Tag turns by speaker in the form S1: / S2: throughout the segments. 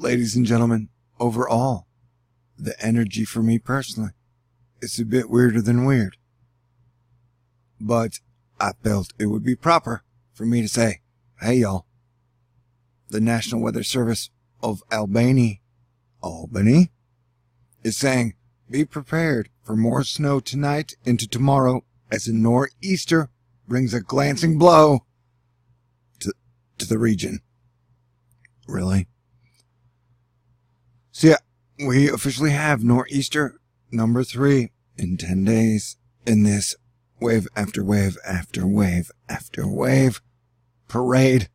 S1: ladies and gentlemen, overall, the energy for me personally, it's a bit weirder than weird. But I felt it would be proper for me to say, hey y'all, the National Weather Service of Albany, is saying, be prepared for more snow tonight into tomorrow as a nor'easter brings a glancing blow to the region. Really? So yeah, we officially have nor'easter number 3 in 10 days in this wave after wave after wave after wave parade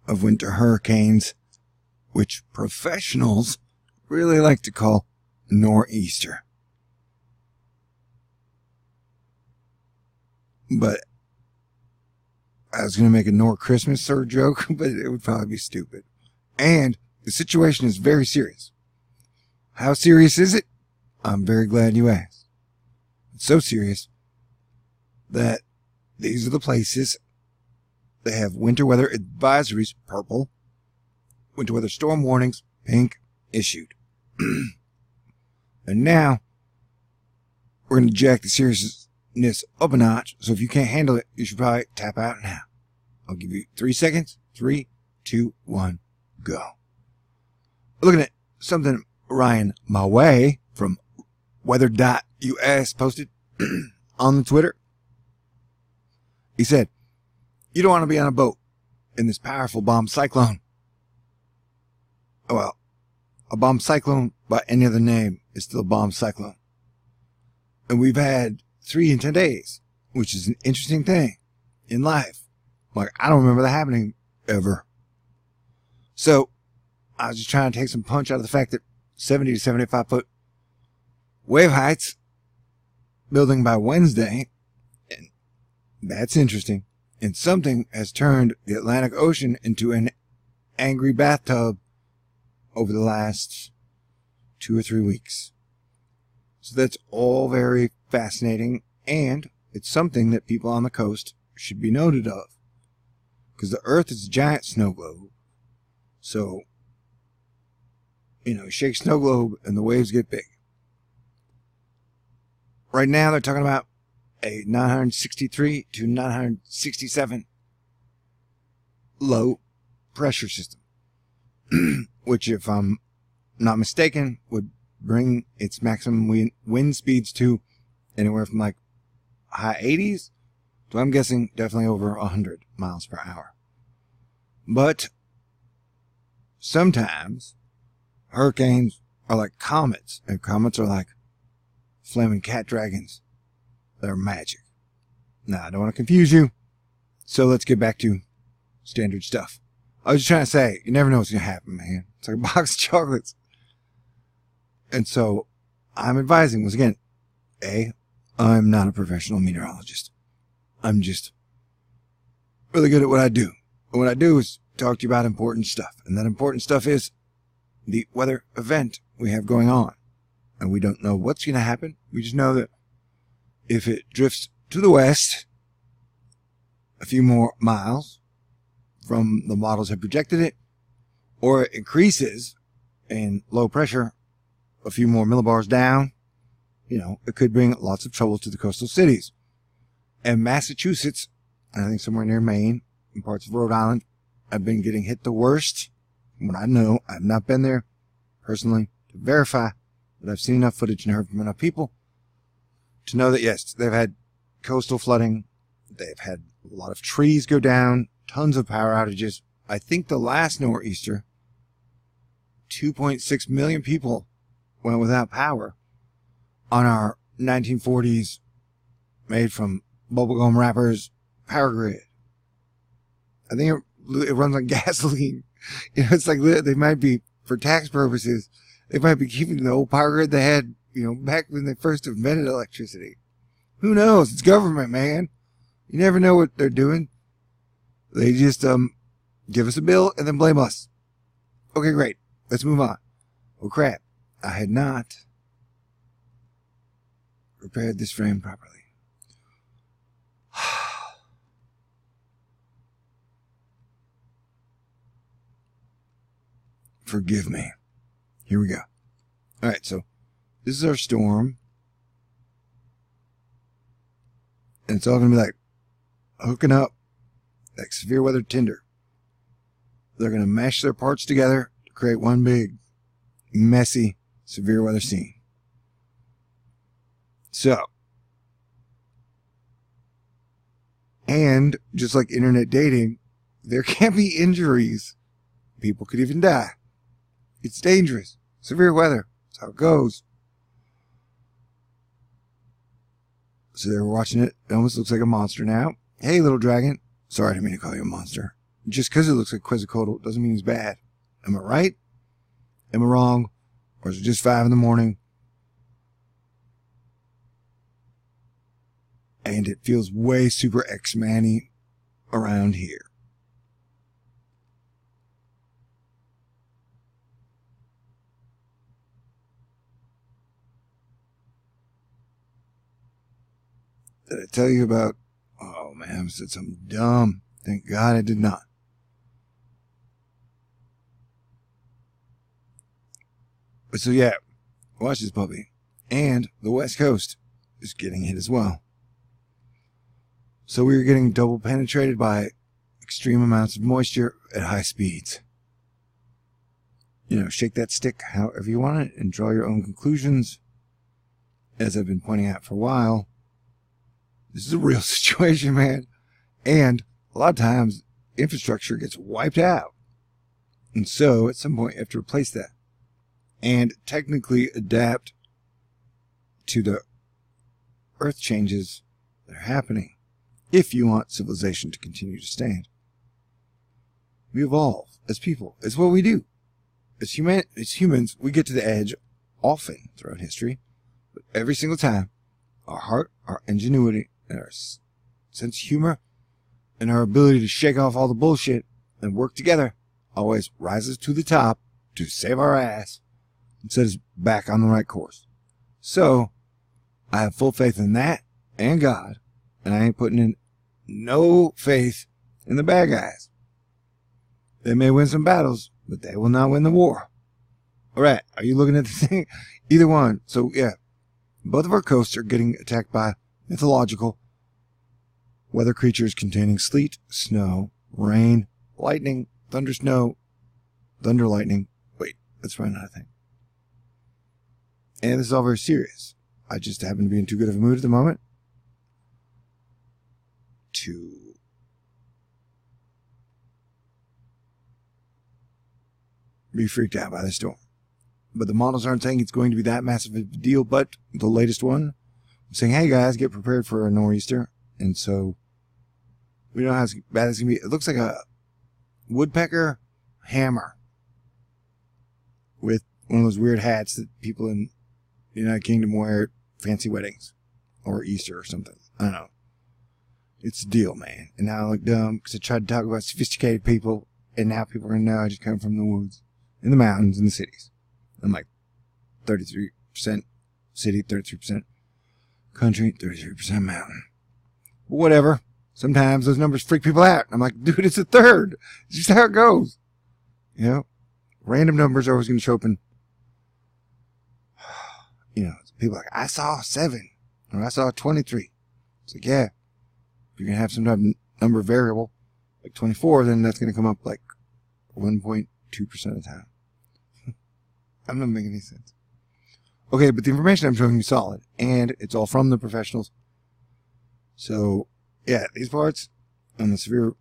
S1: of winter hurricanes, which professionals really like to call nor'easter. But I was going to make a Nor-Christmas sort of joke, but it would probably be stupid. And the situation is very serious. How serious is it? I'm very glad you asked. It's so serious that these are the places that have winter weather advisories, purple, winter weather storm warnings, pink, issued. And now we're going to jack the seriousness up a notch. So if you can't handle it, you should probably tap out now. I'll give you 3 seconds. 3, 2, 1, go. Looking at something Ryan Maway from weather.us posted on the Twitter. He said, you don't want to be on a boat in this powerful bomb cyclone. Well, a bomb cyclone by any other name is still a bomb cyclone. And we've had 3 in 10 days, which is an interesting thing in life. Like, I don't remember that happening ever. So, I was just trying to take some punch out of the fact that 70 to 75 foot wave heights building by Wednesday, and that's interesting. And something has turned the Atlantic Ocean into an angry bathtub over the last 2 or 3 weeks. So that's all very fascinating, and it's something that people on the coast should be noted of. Because the Earth is a giant snow globe. So, you shake snow globe and the waves get big. Right now they're talking about a 963 to 967 low pressure system. Which, if I'm not mistaken, would bring its maximum wind speeds to anywhere from like high 80s. So I'm guessing definitely over 100 miles per hour. But sometimes hurricanes are like comets, and comets are like flaming cat dragons. They're magic. Now, I don't want to confuse you, so let's get back to standard stuff. I was just trying to say, you never know what's going to happen, man. It's like a box of chocolates. And so, I'm advising, once again, I'm not a professional meteorologist. I'm just really good at what I do. And what I do is talk to you about important stuff. And that important stuff is the weather event we have going on. And we don't know what's going to happen. We just know that if it drifts to the west a few more miles from the models have projected it, or it increases in low pressure a few more millibars down, it could bring lots of trouble to the coastal cities. And Massachusetts, and I think somewhere near Maine, and parts of Rhode Island, have been getting hit the worst. From what I know, I've not been there personally to verify, but I've seen enough footage and heard from enough people to know that, yes, they've had coastal flooding. They've had a lot of trees go down, tons of power outages. I think the last nor'easter, 2.6 million people went without power on our 1940s made from bubblegum wrappers power grid. I think it runs on gasoline. It's like they might be, for tax purposes, they might be keeping the old power grid they had, back when they first invented electricity. Who knows? It's government, man. You never know what they're doing. They just give us a bill and then blame us. Okay, great. Let's move on. Oh, crap. I had not prepared this frame properly. Forgive me. Here we go. All right, so this is our storm. And it's all going to be like hooking up like severe weather tinder. They're going to mesh their parts together to create one big, messy, severe weather scene. So, and just like internet dating, there can be injuries. People could even die. It's dangerous. Severe weather. That's how it goes. So they were watching it. It almost looks like a monster now. Hey, little dragon. Sorry, I didn't mean to call you a monster. Just because it looks like Quetzalcoatl doesn't mean he's bad. Am I right? Am I wrong? Or is it just 5 in the morning? And it feels way super X-Man-y around here. Did I tell you about... Oh, man, I said something dumb. Thank God I did not. But so, yeah, watch this puppy. And the West Coast is getting hit as well. So we were getting double penetrated by extreme amounts of moisture at high speeds. You know, shake that stick however you want it and draw your own conclusions. As I've been pointing out for a while, this is a real situation, man. And a lot of times, infrastructure gets wiped out. And so, at some point, you have to replace that. And technically adapt to the earth changes that are happening. If you want civilization to continue to stand. We evolve as people. It's what we do. As humans, we get to the edge often throughout history. But every single time, our heart, our ingenuity, and our sense of humor, and our ability to shake off all the bullshit and work together always rises to the top to save our ass and set us back on the right course. So, I have full faith in that and God, and I ain't putting in no faith in the bad guys. They may win some battles, but they will not win the war. Alright, are you looking at the thing? Either one. So, yeah, both of our coasts are getting attacked by mythological weather creatures containing sleet, snow, rain, lightning, thunder snow, thunder lightning. Wait, that's probably not a thing. And this is all very serious. I just happen to be in too good of a mood at the moment to be freaked out by the storm. But the models aren't saying it's going to be that massive of a deal, but the latest one is saying, hey guys, get prepared for a nor'easter. And so we don't know how bad it's going to be. It looks like a woodpecker hammer with one of those weird hats that people in the United Kingdom wear at fancy weddings or Easter or something. I don't know. It's a deal, man. And now I look dumb because I tried to talk about sophisticated people, and now people are going to know I just come from the woods, in the mountains, in the cities. I'm like 33% city, 33% country, 33% mountain. But whatever. Sometimes those numbers freak people out. I'm like, dude, it's a third. It's just how it goes. You know, random numbers are always going to show up in, you know, people are like, I saw 7 or I saw 23. It's like, yeah, if you're going to have some type of number variable, like 24, then that's going to come up like 1.2% of the time. I'm not making any sense. Okay, but the information I'm showing you is solid, and it's all from the professionals. So, yeah, these parts on the severe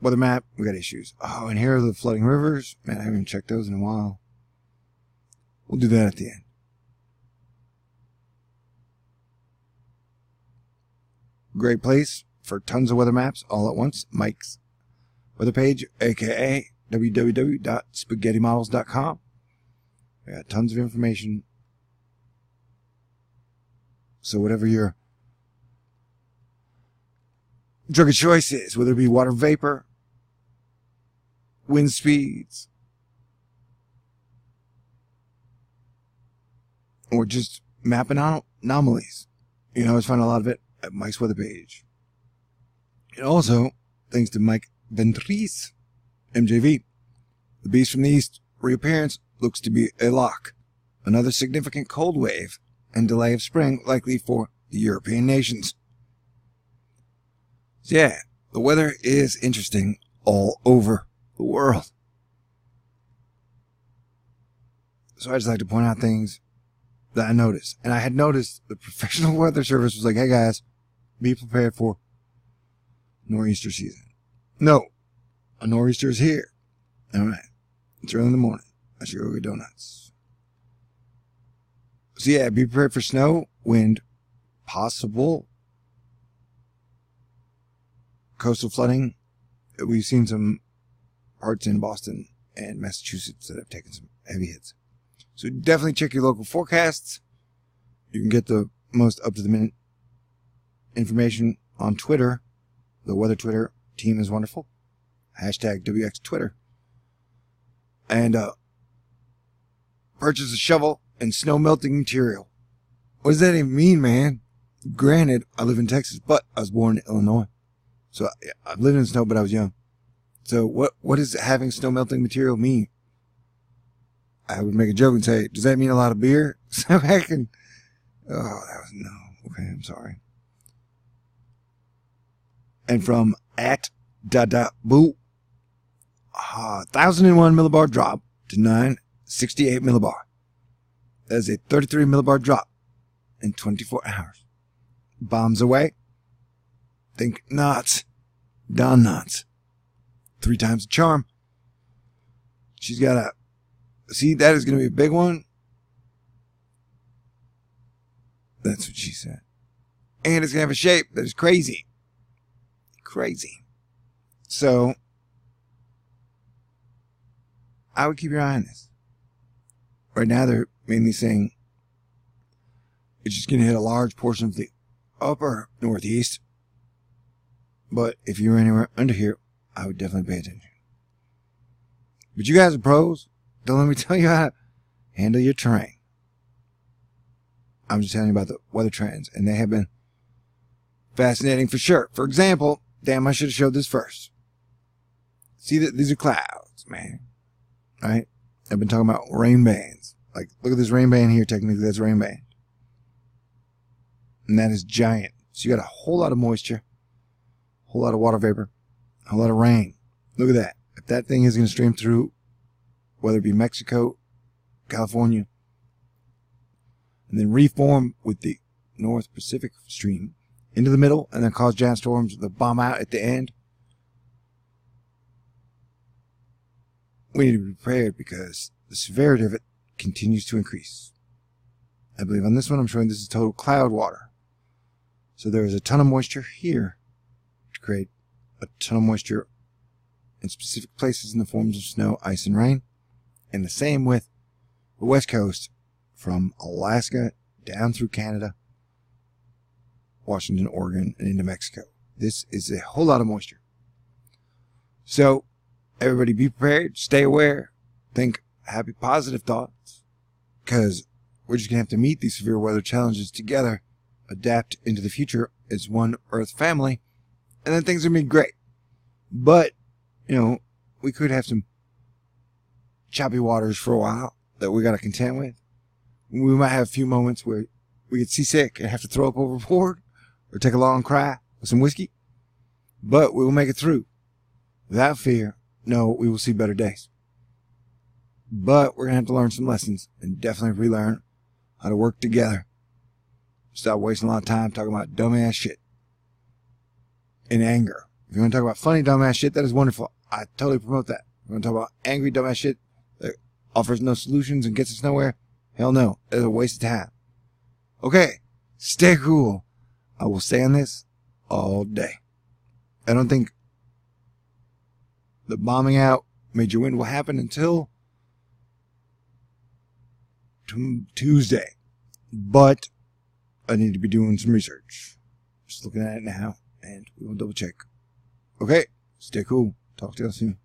S1: weather map, we got issues. Oh, and here are the flooding rivers. Man, I haven't even checked those in a while. We'll do that at the end. Great place for tons of weather maps all at once. Mike's weather page, aka www.spaghettymodels.com. I got tons of information. So whatever your drug of choice is, whether it be water vapor, wind speeds, or just mapping out anomalies, you know, I always find a lot of it at Mike's weather page. And also, thanks to Mike Ventris, MJV, the Beast from the East, reappearance, looks to be a lock. Another significant cold wave and delay of spring likely for the European nations. So yeah, the weather is interesting all over the world. So I just like to point out things that I noticed. And I had noticed the Professional Weather Service was like, hey guys, be prepared for nor'easter season. No, a nor'easter is here. Alright, it's early in the morning. I should go get donuts. So yeah, be prepared for snow, wind, possible coastal flooding. We've seen some parts in Boston and Massachusetts that have taken some heavy hits. So definitely check your local forecasts. You can get the most up-to-the-minute information on Twitter. The weather Twitter team is wonderful. Hashtag WXTwitter. And purchase a shovel and snow melting material. What does that even mean, man? Granted, I live in Texas, but I was born in Illinois. So I've lived in snow, but I was young. So what does having snow melting material mean? I would make a joke and say, does that mean a lot of beer? So I can, oh, that was, no. Okay, I'm sorry. And from @Dada-Boo, 1,001 millibar drop to 968 millibar. That is a 33 millibar drop in 24 hours. Bombs away. Think knots. Don knots. 3 times the charm. She's got a, see, that is going to be a big one. That's what she said. And it's going to have a shape that is crazy. Crazy. So, I would keep your eye on this. Right now, they're mainly saying it's just going to hit a large portion of the upper northeast. But if you're anywhere under here, I would definitely pay attention. But you guys are pros. Don't let me tell you how to handle your terrain. I'm just telling you about the weather trends, and they have been fascinating for sure. For example, damn, I should have showed this first. See that these are clouds, man. Right? I've been talking about rain bands. Like, look at this rain band here. Technically, that's rain band. And that is giant. So you got a whole lot of moisture, a whole lot of water vapor, a whole lot of rain. Look at that. If that thing is going to stream through, whether it be Mexico, California, and then reform with the North Pacific stream into the middle, and then cause giant storms that bomb out at the end, we need to be prepared because the severity of it continues to increase. I believe on this one, I'm showing this is total cloud water. So there is a ton of moisture here to create a ton of moisture in specific places in the forms of snow, ice, and rain. And the same with the West Coast from Alaska down through Canada, Washington, Oregon, and into Mexico. This is a whole lot of moisture. So everybody be prepared, stay aware, think happy, positive thoughts, because we're just going to have to meet these severe weather challenges together, adapt into the future as one Earth family, and then things are going to be great. But, you know, we could have some choppy waters for a while that we got to contend with. We might have a few moments where we get seasick and have to throw up overboard or take a long cry with some whiskey, but we will make it through. Without fear, no, we will see better days. But we're going to have to learn some lessons and definitely relearn how to work together. Stop wasting a lot of time talking about dumbass shit in anger. If you want to talk about funny dumbass shit, that is wonderful. I totally promote that. If you want to talk about angry dumbass shit that offers no solutions and gets us nowhere, hell no. It's a waste of time. Okay, stay cool. I will stay on this all day. I don't think the bombing out major wind will happen until Tuesday. But I need to be doing some research. Just looking at it now, and we will double check. Okay, stay cool. Talk to you soon.